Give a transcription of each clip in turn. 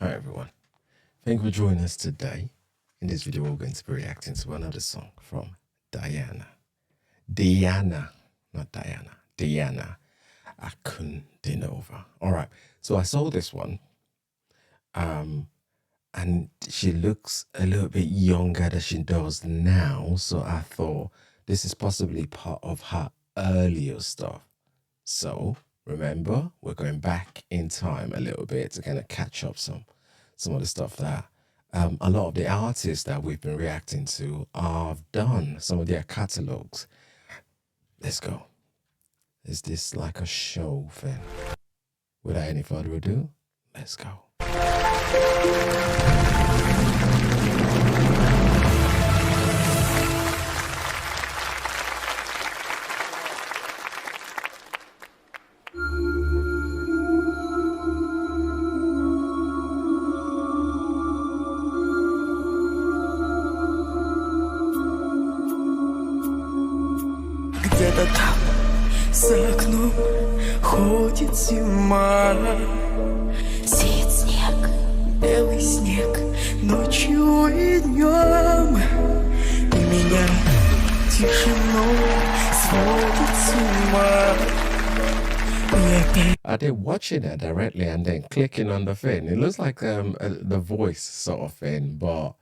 Hi everyone, thank you for joining us today. In this video, we're going to be reacting to another song from Diana, not Diana, Diana Ankudinova. All right, so I saw this one, and she looks a little bit younger than she does now. So I thought this is possibly part of her earlier stuff. So remember, we're going back in time a little bit to kind of catch up some of the stuff that a lot of the artists that we've been reacting to have done, some of their catalogs. Let's go. Is this like a show thing? Without any further ado, let's go. Где-то там, за окном, ходит зима. Сеет снег, белый снег, ночью и днем. И меня тишиной сводит с ума. Are they watching it directly and then clicking on the thing? It looks like the voice sort of thing, but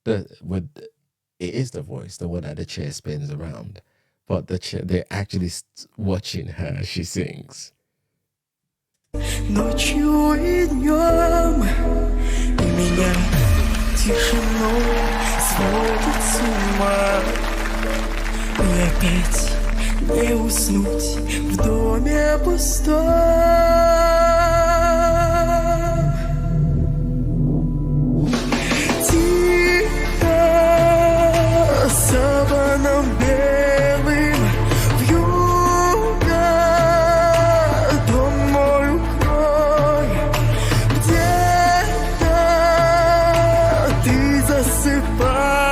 it is the voice, the one that the chair spins around. But they're actually watching her. She sings. Ночью и днем, и меня тишиной сводит с ума. И опять не уснуть в доме пустом. Тихо, саваном белым, вьюга, дом мой укрой. Где-то ты засыпаешь,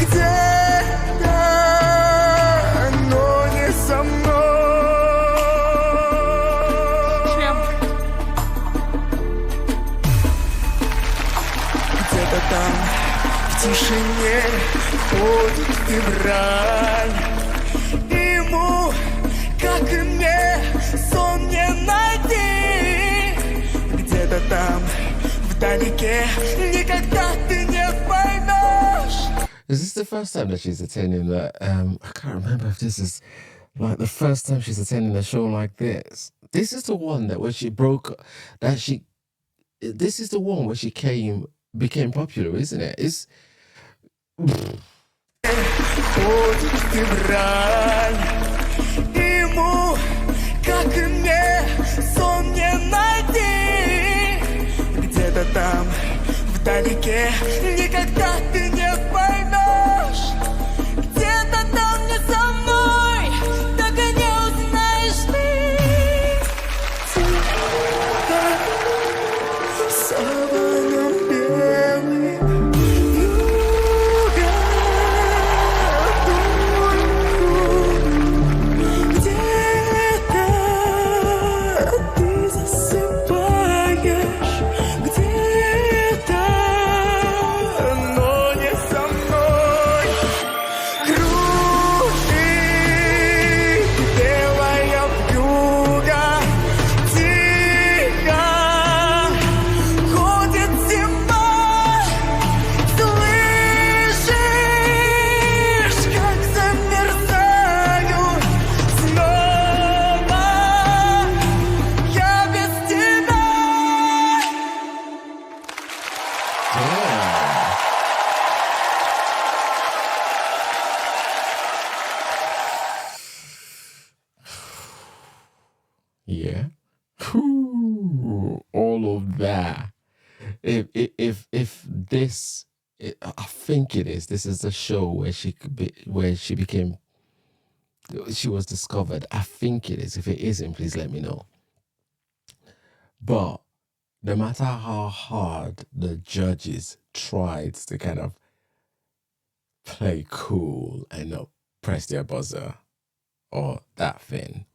где-то, но не со мной. Где-то там в тишине ходит февраль. Ему, как и мне, сон не найти. Где-то там вдалеке никогда ты не поймешь. Is this the first time that she's attending that? I can't remember if this is like the first time she's attending a show like this. This is the one that when she broke, this is the one where she became popular, isn't it? It's. Ходит февраль. Ему, как и мне, сон не найти. Где-то там вдалеке никогда ты не поймешь. Где-то там не со мной, так и не узнаешь ты. Тихо, саваном белым, вьюга, где-то ты засыпаешь, где-то, но не со мной. Кружит белая вьюга, тихо ходит зима. Слышишь, как замерзаю снова я без тебя. Yeah. All of that. If this, I think it is. This is the show where she was discovered. I think it is. If it isn't, please let me know. But no matter how hard the judges tried to kind of play cool and not press their buzzer or that thing,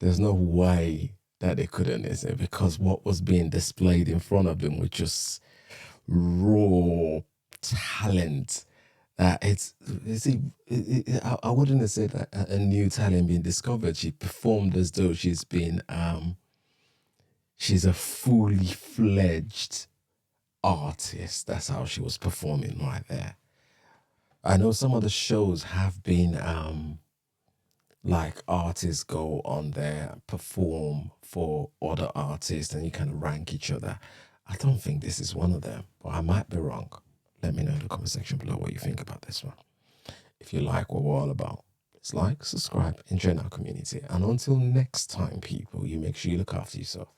there's no way that they couldn't, is it? Because what was being displayed in front of them was just raw talent. I wouldn't have said a new talent being discovered. She performed as though she's a fully fledged artist. That's how she was performing right there. I know some of the shows have been like artists go on there and perform for other artists and you kind of rank each other. I don't think this is one of them, but I might be wrong. Let me know in the comment section below what you think about this one. If you like what we're all about, please like, subscribe, and join our community. And until next time, people, you make sure you look after yourself.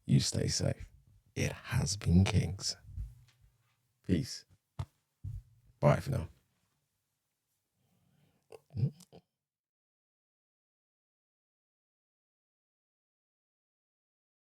You stay safe. It has been Kings. Peace. Bye for now.